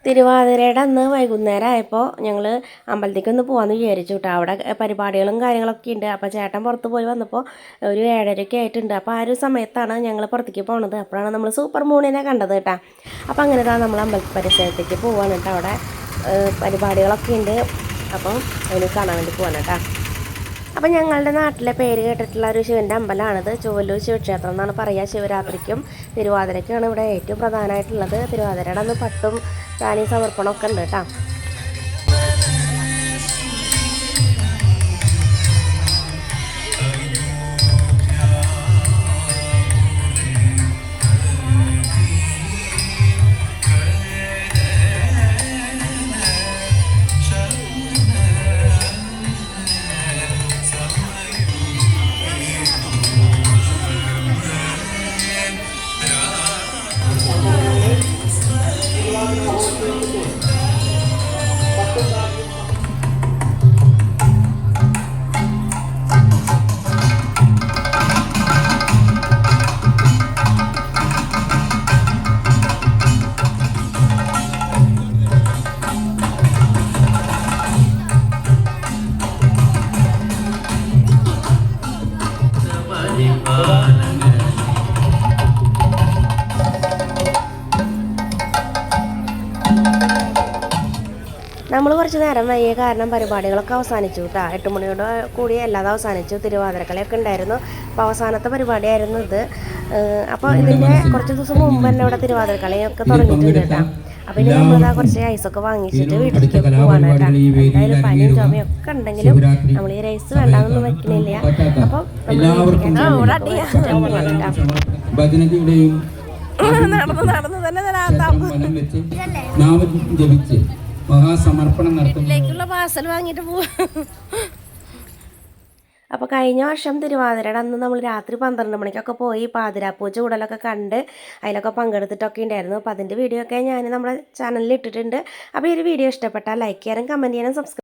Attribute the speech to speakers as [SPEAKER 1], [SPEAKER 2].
[SPEAKER 1] തിരുവാതിരയുടെ അന്ന് വൈകുന്നേരം ആയപ്പോൾ ഞങ്ങൾ അമ്പലത്തേക്കൊന്ന് പോകാമെന്ന് വിചാരിച്ചു കേട്ടോ. അവിടെ പരിപാടികളും കാര്യങ്ങളൊക്കെ ഉണ്ട്. അപ്പോൾ ചേട്ടൻ പുറത്ത് പോയി വന്നപ്പോൾ ഒരു 7:30 ആയിട്ടുണ്ട്. അപ്പോൾ ആ ഒരു സമയത്താണ് ഞങ്ങൾ പുറത്തേക്ക് പോകുന്നത്. അപ്പോഴാണ് നമ്മൾ സൂപ്പർ മൂണിനെ കണ്ടത് കേട്ടോ. അപ്പോൾ അങ്ങനെ നമ്മൾ അമ്പലത്തിൽ പരിസരത്തേക്ക് പോവാണ് കേട്ടോ. അവിടെ പരിപാടികളൊക്കെ ഉണ്ട്. അപ്പം അതിന് കാണാൻ വേണ്ടി പോകാൻ കേട്ടോ. അപ്പം ഞങ്ങളുടെ നാട്ടിലെ പേര് കേട്ടിട്ടുള്ള ഒരു ശിവൻ്റെ അമ്പലമാണിത്. ചൊവ്വല്ലൂർ ശിവക്ഷേത്രം എന്നാണ് പറയുക. ശിവരാത്രിക്കും തിരുവാതിരയ്ക്കാണ് ഇവിടെ ഏറ്റവും പ്രധാനമായിട്ടുള്ളത്. തിരുവാതിരയുടെ അന്ന് പട്ടും പ്രാണി സമർപ്പണമൊക്കെ ഉണ്ട് കേട്ടോ. നമ്മൾ കുറച്ച് നേരം വൈകിയ കാരണം പരിപാടികളൊക്കെ അവസാനിച്ചു കേട്ടോ. 8 മണിയോട് കൂടി എല്ലാതും അവസാനിച്ചു. തിരുവാതിരക്കളിയൊക്കെ ഉണ്ടായിരുന്നു. അപ്പോൾ അവസാനത്തെ പരിപാടിയായിരുന്നു ഇത്. അപ്പോൾ ഇതിൻ്റെ കുറച്ച് ദിവസം മുമ്പ് തന്നെ ഇവിടെ തിരുവാതിരക്കളിയൊക്കെ തുടങ്ങിയിട്ടുണ്ട് കേട്ടോ. അപ്പോൾ ഇനി നമ്മളിതാ കുറച്ച് ഐസൊക്കെ വാങ്ങിച്ചിട്ട് വീട്ടിലേക്ക് പോകാൻ കേട്ടോ. എന്തായാലും പനിയും ചുമയൊക്കെ ഉണ്ടെങ്കിലും നമ്മൾ ഈ റൈസ് വേണ്ടാന്നൊന്നും വയ്ക്കുന്നില്ല. അപ്പോൾ നടന്നു തന്നെ
[SPEAKER 2] മഹാസമർപ്പണം നടത്തുന്ന
[SPEAKER 1] പാർസൽ വാങ്ങിയിട്ട് പോവാ. അപ്പോൾ കഴിഞ്ഞ വർഷം തിരുവാതിരയുടെ അന്ന് നമ്മൾ രാത്രി 12 മണിക്കൊക്കെ പോയി പാതിരാപ്പൂച്ച കൂടലൊക്കെ കണ്ട് അതിലൊക്കെ പങ്കെടുത്തിട്ടൊക്കെ ഉണ്ടായിരുന്നു. അപ്പോൾ അതിൻ്റെ വീഡിയോ ഒക്കെ ഞാൻ നമ്മുടെ ചാനലിൽ ഇട്ടിട്ടുണ്ട്. അപ്പോൾ ഈ ഒരു വീഡിയോ ഇഷ്ടപ്പെട്ടാൽ ലൈക്ക് ചെയ്യാനും കമൻറ്റ് ചെയ്യാനും സബ്സ്ക്രൈബ്